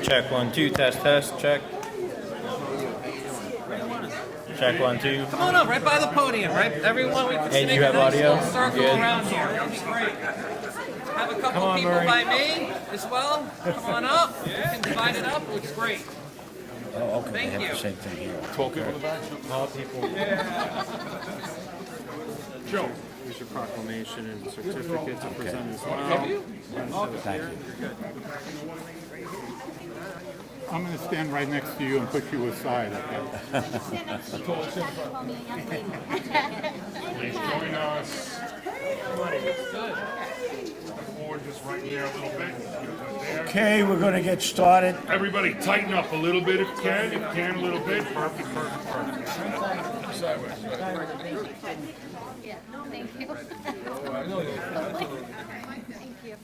Check 1 2, test, check. Check 1 2. Come on up, right by the podium, right? Everyone, we can Hey, do make you a have nice audio? little circle Good. around here. That'll be great. Have a couple Come on, people Murray. by me as well. Come on up. You can divide it up. Looks great. Oh, okay, Thank they have you. the same thing here. Joe. Here's your proclamation and certificate to present as well. Thank you. I'm going to stand right next to you and put you aside, okay? Please join us. Forward just right there a little bit. There. Okay, we're going to get started. Everybody tighten up a little bit if you can. If you can, a little bit. Perfect, perfect, perfect. Sideways. Yeah, thank you. Thank you.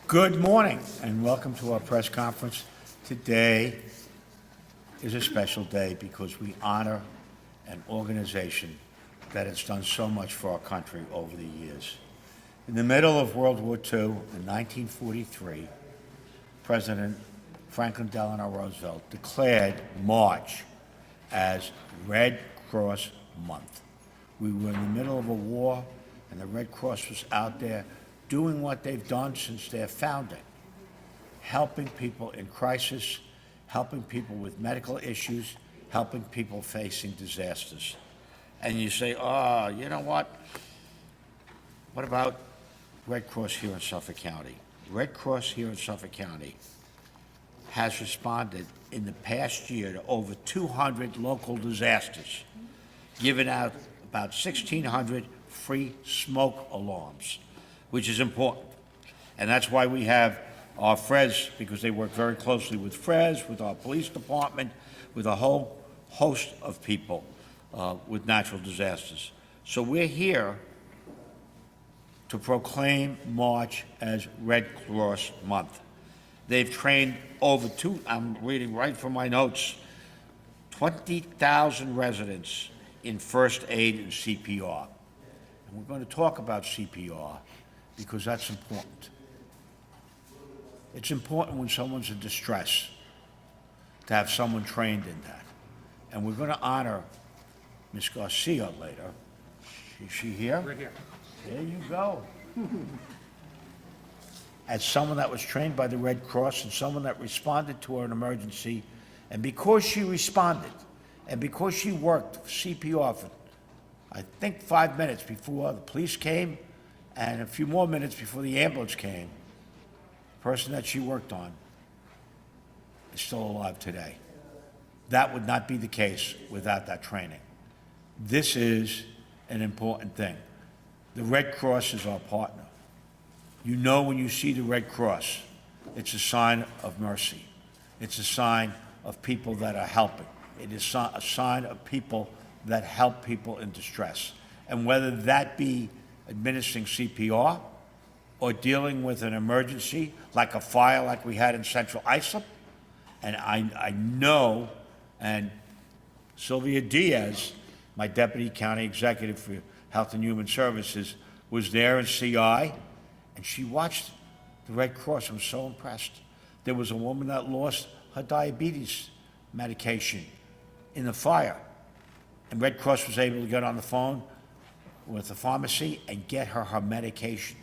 Good morning and welcome to our press conference. Today is a special day because we honor an organization that has done so much for our country over the years. In the middle of World War II, in 1943, President Franklin Delano Roosevelt declared March as Red Cross Month. We were in the middle of a war, and the Red Cross was out there doing what they've done since their founding, helping people in crisis, helping people with medical issues, helping people facing disasters. And you say, oh, you know what? What about Red Cross here in Suffolk County? Red Cross here in Suffolk County has responded in the past year to over 200 local disasters, giving out about 1,600 free smoke alarms, which is important. And that's why we have our FRES, because they work very closely with FRES, with our police department, with a whole host of people with natural disasters. So we're here to proclaim March as Red Cross Month. They've trained I'm reading right from my notes, 20,000 residents in first aid and CPR. And we're going to talk about CPR because that's important. It's important when someone's in distress to have someone trained in that. And we're going to honor Ms. Garcia later. Is she here? Right here. There you go. As someone that was trained by the Red Cross and someone that responded to an emergency, and because she responded, and because she worked CPR for, I think, 5 minutes before the police came, and a few more minutes before the ambulance came, the person that she worked on is still alive today. That would not be the case without that training. This is an important thing. The Red Cross is our partner. You know when you see the Red Cross, it's a sign of mercy. It's a sign of people that are helping. It is a sign of people that help people in distress. And whether that be administering CPR or dealing with an emergency like a fire like we had in Central Islip, and I know, and Sylvia Diaz, my Deputy County Executive for Health and Human Services, was there in CI, and she watched the Red Cross and was so impressed. There was a woman that lost her diabetes medication in the fire, and Red Cross was able to get on the phone with the pharmacy and get her medication,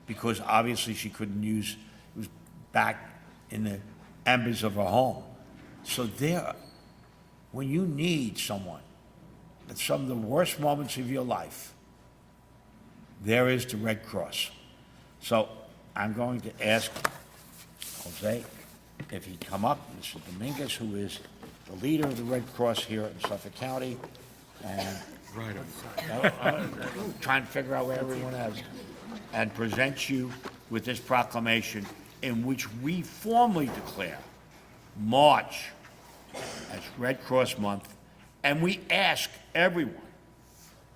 because obviously she couldn't use, it was back in the embers of her home. So there, when you need someone at some of the worst moments of your life, there is the Red Cross. So I'm going to ask Jose if he'd come up, Mr. Dominguez, who is the leader of the Red Cross here in Suffolk County, and trying to figure out where everyone is, and present you with this proclamation in which we formally declare March as Red Cross Month, and we ask everyone,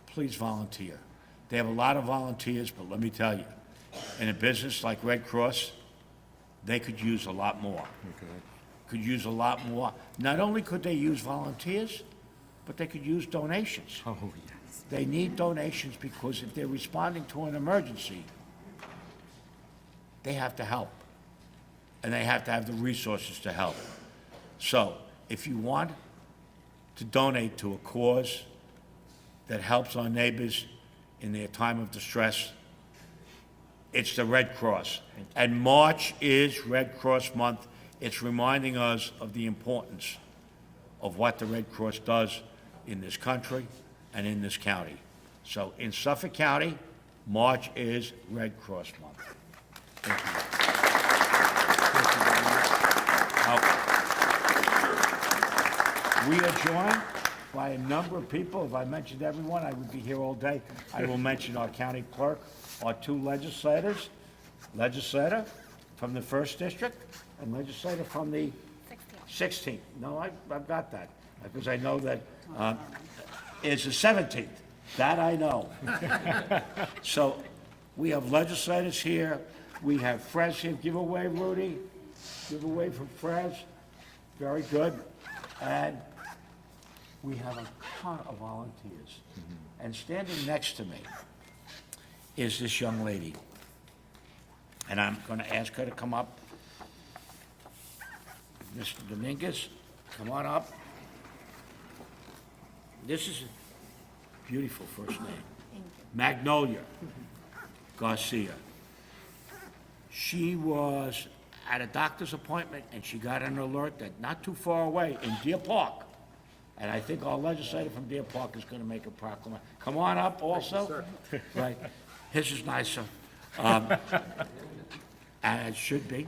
please volunteer. They have a lot of volunteers, but let me tell you, in a business like Red Cross, they could use a lot more. Could use a lot more. Not only could they use volunteers, but they could use donations. Oh, yes. They need donations because if they're responding to an emergency, they have to help. And they have to have the resources to help. So, if you want to donate to a cause that helps our neighbors in their time of distress, it's the Red Cross. And March is Red Cross Month. It's reminding us of the importance of what the Red Cross does in this country and in this county. So in Suffolk County, March is Red Cross Month. Thank you. We are joined by a number of people. If I mentioned everyone, I would be here all day. I will mention our county clerk, our two legislators, legislator from the 1st District and legislator from the 16th. No, I've got that, because I know that it's the 17th. That I know. So we have legislators here. We have Frez here. Give away, Rudy. Give away from Frez. Very good. And we have a ton of volunteers. And standing next to me is this young lady. And I'm going to ask her to come up. Mr. Dominguez, come on up. This is a beautiful first name. Magnolia Garcia. She was at a doctor's appointment, and she got an alert that not too far away in Deer Park, and I think our legislator from Deer Park is going to make a proclamation. Come on up also. Right. His is nicer. And it should be.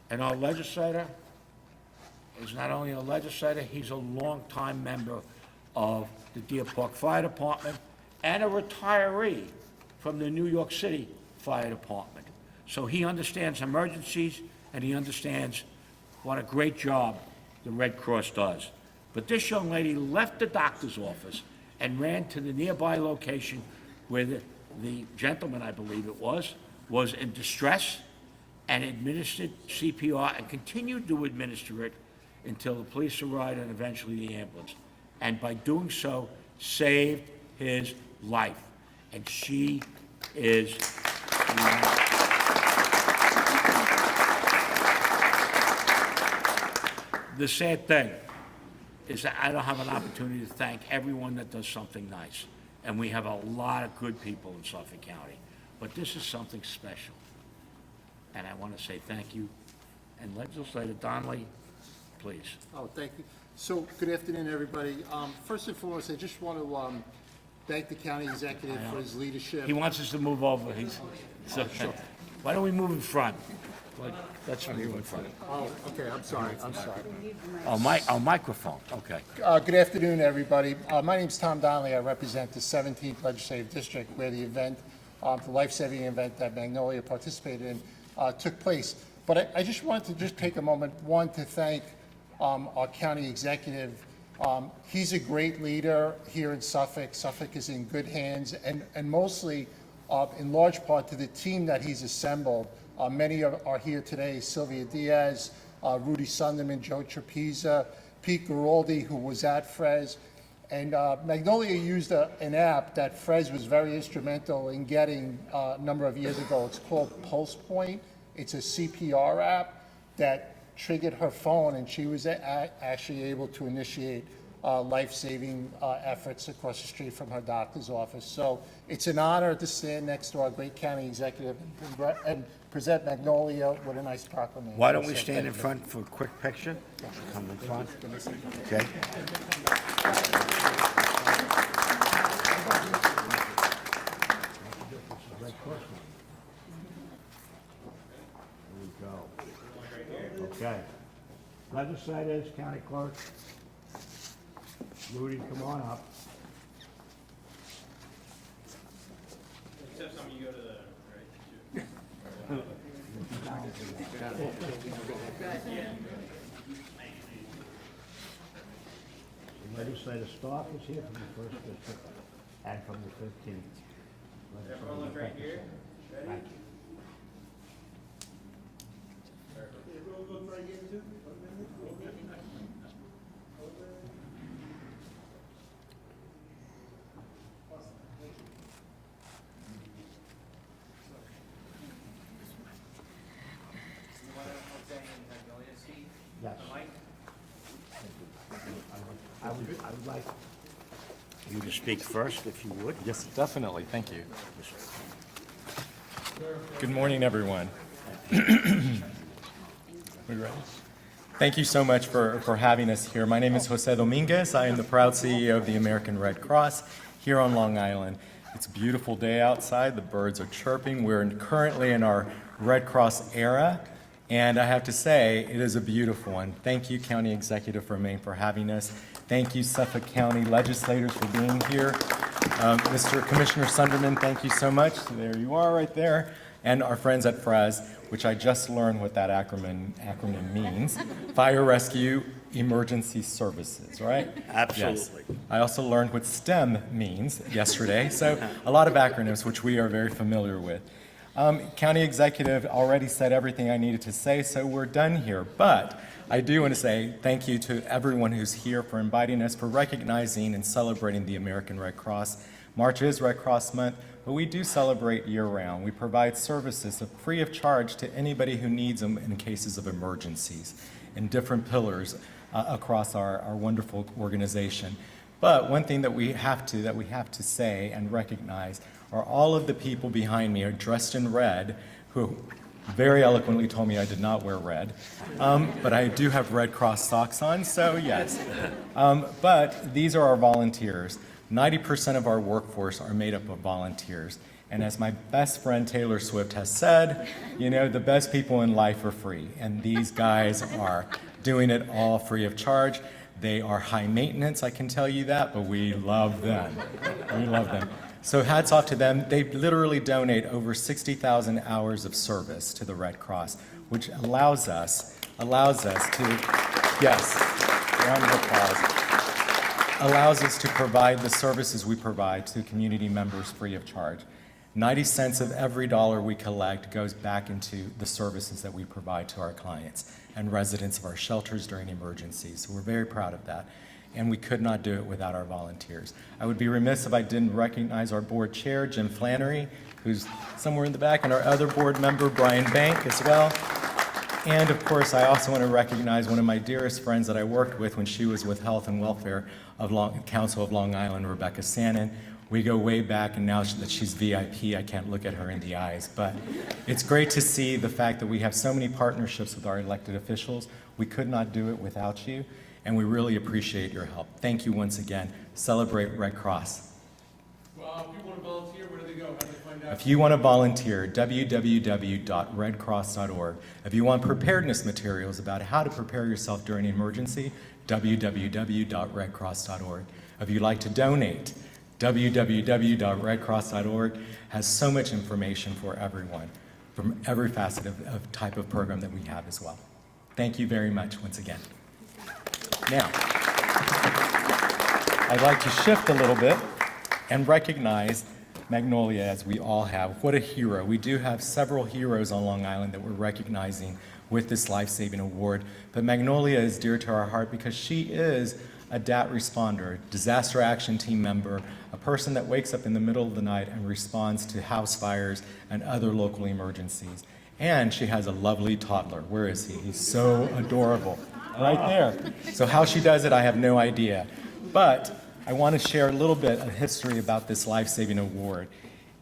And our legislator is not only a legislator, he's a longtime member of the Deer Park Fire Department and a retiree from the New York City Fire Department. So he understands emergencies, and he understands what a great job the Red Cross does. But this young lady left the doctor's office and ran to the nearby location where the gentleman, I believe it was in distress, and administered CPR and continued to administer it until the police arrived and eventually the ambulance. And by doing so, saved his life. And she is the sad thing is that I don't have an opportunity to thank everyone that does something nice. And we have a lot of good people in Suffolk County. But this is something special. And I want to say thank you. And Legislator Donnelly, please. Oh, thank you. So, good afternoon, everybody. First and foremost, I just want to thank the county executive for his leadership. He wants us to move over. Why don't we move in front? Let's move in front. Oh, okay, I'm sorry. Oh, microphone, okay. Good afternoon, everybody. My name's Tom Donnelly. I represent the 17th Legislative District, where the event, the life-saving event that Magnolia participated in, took place. But I just wanted to just take a moment, one, to thank our county executive. He's a great leader here in Suffolk. Suffolk is in good hands, and mostly, in large part, to the team that he's assembled. Many are here today: Sylvia Diaz, Rudy Sunderman, Joe Trapeza, Pete Giraldi, who was at Frez. And Magnolia used an app that Frez was very instrumental in getting a number of years ago. It's called Pulse Point. It's a CPR app that triggered her phone, and she was actually able to initiate life-saving efforts across the street from her doctor's office. So it's an honor to stand next to our great county executive and present Magnolia with a nice proclamation. Why don't we So stand thank in you. front for a quick picture? Come in front. Okay. Okay. Legislators, county clerk. Rudy, come on up. Except some of you go to the, right? Legislator Stark is here from the 1st District and from the 15th. Everyone look right here. Ready? Thank you. like you to speak first, if you would. Yes, definitely. Thank you. Good morning, everyone. We ready? Thank you so much for having us here. My name is Jose Dominguez. I am the proud CEO of the American Red Cross here on Long Island. It's a beautiful day outside. The birds are chirping. We're currently in our Red Cross era, and I have to say, it is a beautiful one. Thank you, County Executive for Maine, for having us. Thank you, Suffolk County legislators, for being here. Mr. Commissioner Sunderman, thank you so much. There you are right there. And our friends at FRES, which I just learned what that acronym means. Fire Rescue Emergency Services, right? Absolutely. Yes. I also learned what STEM means yesterday, so a lot of acronyms which we are very familiar with. County Executive already said everything I needed to say, so we're done here. But I do want to say thank you to everyone who's here for inviting us, for recognizing and celebrating the American Red Cross. March is Red Cross Month, but we do celebrate year-round. We provide services free of charge to anybody who needs them in cases of emergencies in different pillars across our wonderful organization. But one thing that we have to say and recognize are all of the people behind me are dressed in red who very eloquently told me I did not wear red, but I do have Red Cross socks on, so yes. But these are our volunteers. 90% of our workforce are made up of volunteers. And as my best friend Taylor Swift has said, you know, the best people in life are free. And these guys are doing it all free of charge. They are high maintenance, I can tell you that, but we love them. We love them. So hats off to them. They literally donate over 60,000 hours of service to the Red Cross, which allows us to, yes, round of applause, allows us to provide the services we provide to community members free of charge. 90 cents of every dollar we collect goes back into the services that we provide to our clients and residents of our shelters during emergencies. So we're very proud of that. And we could not do it without our volunteers. I would be remiss if I didn't recognize our board chair, Jim Flannery, who's somewhere in the back, and our other board member, Brian Bank, as well. And of course, I also want to recognize one of my dearest friends that I worked with when she was with Health and Welfare of Council of Long Island, Rebecca Sannon. We go way back, and now that she's VIP, I can't look at her in the eyes. But it's great to see the fact that we have so many partnerships with our elected officials. We could not do it without you, and we really appreciate your help. Thank you once again. Celebrate Red Cross. Well, if you want to volunteer, where do they go? How do they find out? If you want to volunteer, www.redcross.org. If you want preparedness materials about how to prepare yourself during an emergency, www.redcross.org. If you'd like to donate, www.redcross.org has so much information for everyone from every facet of type of program that we have as well. Thank you very much once again. Now, I'd like to shift a little bit and recognize Magnolia, as we all have. What a hero. We do have several heroes on Long Island that we're recognizing with this life-saving award, but Magnolia is dear to our heart because she is a DAT responder, disaster action team member, a person that wakes up in the middle of the night and responds to house fires and other local emergencies. And she has a lovely toddler. Where is he? He's so adorable. Right there. So how she does it, I have no idea. But I want to share a little bit of history about this life-saving award.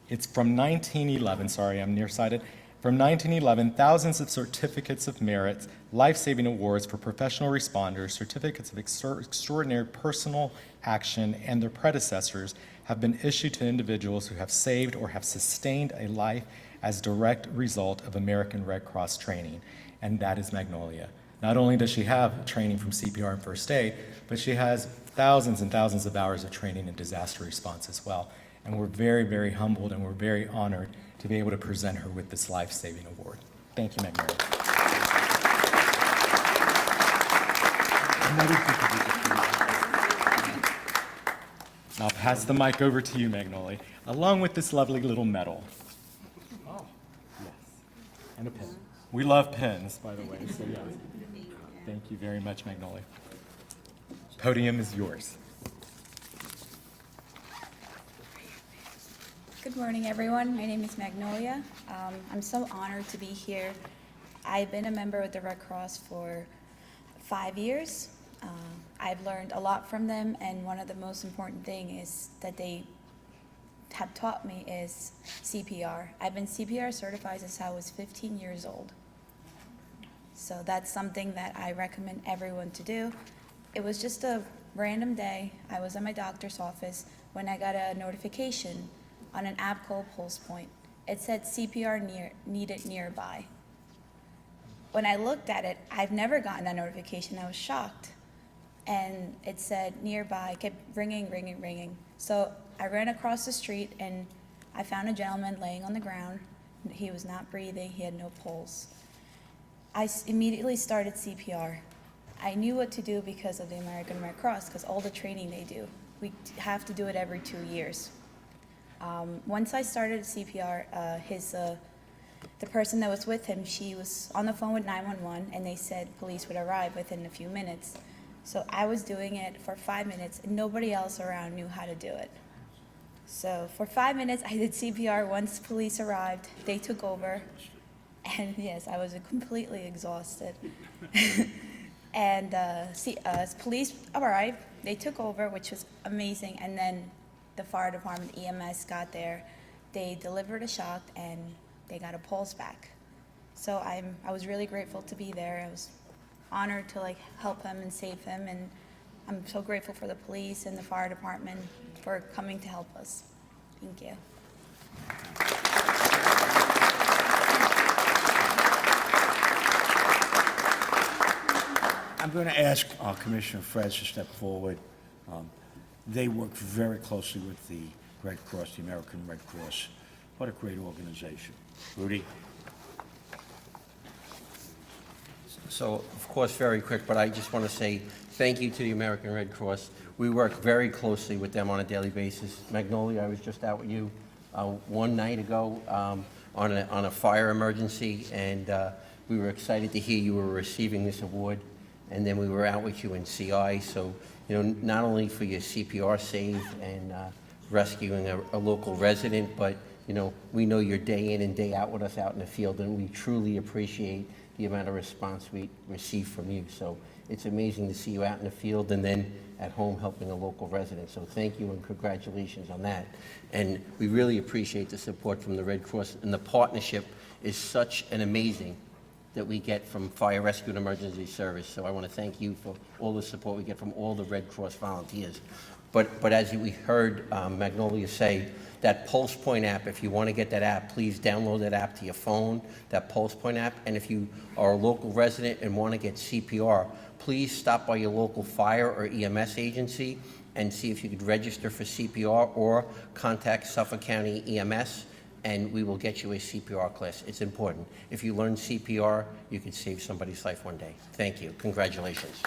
It's from 1911. Sorry, I'm nearsighted. From 1911, thousands of certificates of merit, life-saving awards for professional responders, certificates of extraordinary personal action, and their predecessors have been issued to individuals who have saved or have sustained a life as direct result of American Red Cross training, and that is Magnolia. Not only does she have training from CPR and first aid, but she has thousands and thousands of hours of training in disaster response as well. And we're very, very humbled and we're very honored to be able to present her with this life-saving award. Thank you, Magnolia. I'll pass the mic over to you, Magnolia, along with this lovely little medal. Oh, yes. And a pin. We love pins, by the way, so yes. Thank you very much, Magnolia. Podium is yours. Good morning, everyone. My name is Magnolia. I'm so honored to be here. I've been a member of the Red Cross for 5 years. I've learned a lot from them, and one of the most important thing is that they have taught me is CPR. I've been CPR certified since I was 15 years old. So that's something that I recommend everyone to do. It was just a random day. I was at my doctor's office when I got a notification on an app called PulsePoint. It said CPR needed nearby. When I looked at it, I've never gotten that notification. I was shocked. And it said nearby, kept ringing, ringing, ringing. So I ran across the street and I found a gentleman laying on the ground. He was not breathing, he had no pulse. I immediately started CPR. I knew what to do because of the American Red Cross, because all the training they do. We have to do it every 2 years. Once I started CPR, the person that was with him, she was on the phone with 911, and they said police would arrive within a few minutes. So I was doing it for 5 minutes, and nobody else around knew how to do it. So for 5 minutes, I did CPR. Once police arrived, they took over. And yes, I was completely exhausted. And police arrived, they took over, which was amazing. And then the fire department, EMS got there. They delivered a shock and they got a pulse back. So I was really grateful to be there. I was honored to help him and save him. And I'm so grateful for the police and the fire department for coming to help us. Thank you. I'm going to ask Commissioner Freds to step forward. They work very closely with the Red Cross, the American Red Cross. What a great organization. Rudy? So, of course, very quick, but I just want to say thank you to the American Red Cross. We work very closely with them on a daily basis. Magnolia, I was just out with you one night ago on a fire emergency, and we were excited to hear you were receiving this award. And then we were out with you in CI, so, not only for your CPR save and rescuing a local resident, but, we know you're day in and day out with us out in the field, and we truly appreciate the amount of response we receive from you. So it's amazing to see you out in the field and then at home helping a local resident. So thank you and congratulations on that. And we really appreciate the support from the Red Cross, and the partnership is such an amazing that we get from Fire Rescue and Emergency Service. So I want to thank you for all the support we get from all the Red Cross volunteers. But as we heard Magnolia say, that PulsePoint app, if you want to get that app, please download that app to your phone, that PulsePoint app. And if you are a local resident and want to get CPR, please stop by your local fire or EMS agency and see if you could register for CPR or contact Suffolk County EMS, and we will get you a CPR class. It's important. If you learn CPR, you could save somebody's life one day. Thank you. Congratulations.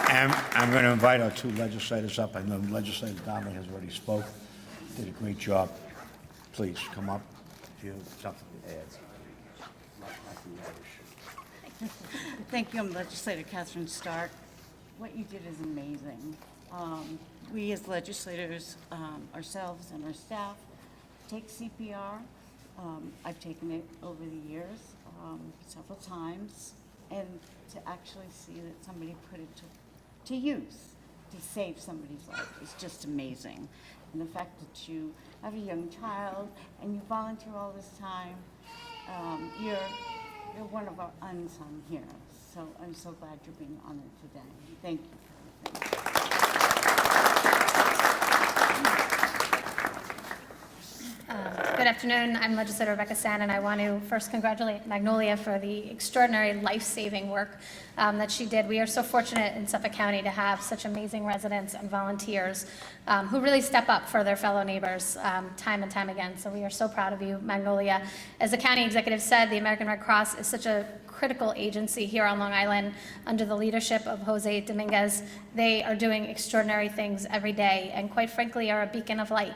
And I'm going to invite our two legislators up. I know Legislator Donnelly has already spoke. Did a great job. Please come up if you have something to add. Thank you. I'm Legislator Catherine Stark. What you did is amazing. We as legislators, ourselves and our staff, take CPR. I've taken it over the years several times, and to actually see that somebody put it to use to save somebody's life is just amazing. And the fact that you have a young child and you volunteer all this time, you're one of our unsung heroes. So I'm so glad you're being honored today. Thank you. Good afternoon. I'm Legislator Rebecca San, and I want to first congratulate Magnolia for the extraordinary life-saving work that she did. We are so fortunate in Suffolk County to have such amazing residents and volunteers who really step up for their fellow neighbors time and time again. So we are so proud of you, Magnolia. As the county executive said, the American Red Cross is such a critical agency here on Long Island under the leadership of Jose Dominguez. They are doing extraordinary things every day and quite frankly are a beacon of light.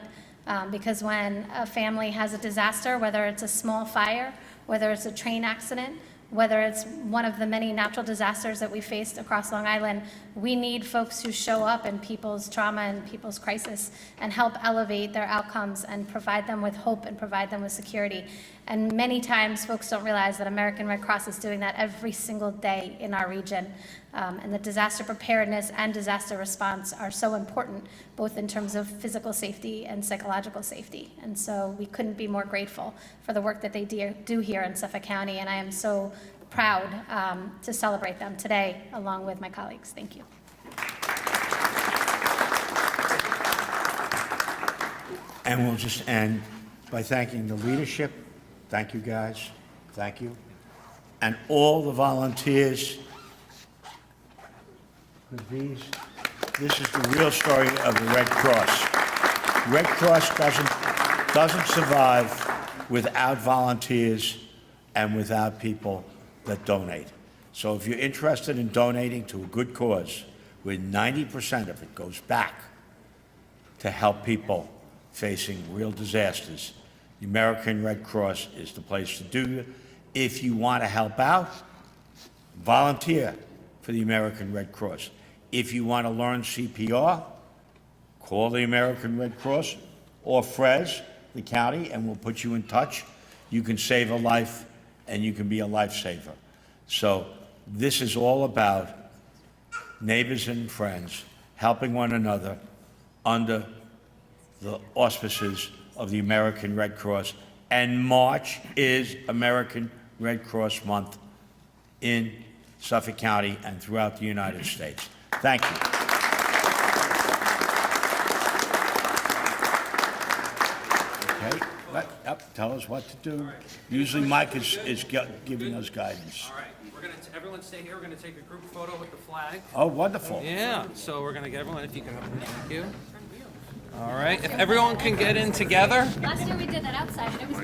Because when a family has a disaster, whether it's a small fire, whether it's a train accident, Whether it's one of the many natural disasters that we faced across Long Island, we need folks who show up in people's trauma and people's crisis and help elevate their outcomes and provide them with hope and provide them with security. And many times folks don't realize that American Red Cross is doing that every single day in our region. And that disaster preparedness and disaster response are so important, both in terms of physical safety and psychological safety. And so we couldn't be more grateful for the work that they do here in Suffolk County, and I am so proud to celebrate them today along with my colleagues. Thank you. And we'll just end by thanking the leadership. Thank you, guys. Thank you. And all the volunteers. This is the real story of the Red Cross. Red Cross doesn't survive without volunteers and without people that donate. So if you're interested in donating to a good cause, where 90% of it goes back to help people facing real disasters, the American Red Cross is the place to do it. If you want to help out, volunteer for the American Red Cross. If you want to learn CPR, call the American Red Cross or FRES, the county, and we'll put you in touch. You can save a life and you can be a lifesaver. So this is all about neighbors and friends helping one another under the auspices of the American Red Cross. And March is American Red Cross Month in Suffolk County and throughout the United States. Thank you. Okay, tell us what to do. Usually Mike is giving us guidance. All right, everyone stay here. We're gonna take a group photo with the flag. Oh, wonderful. Yeah, so we're gonna get everyone, if you can, thank you. All right, if everyone can get in together. Last year we did that outside, and it was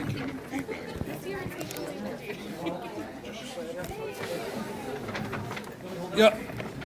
nothing. Yeah.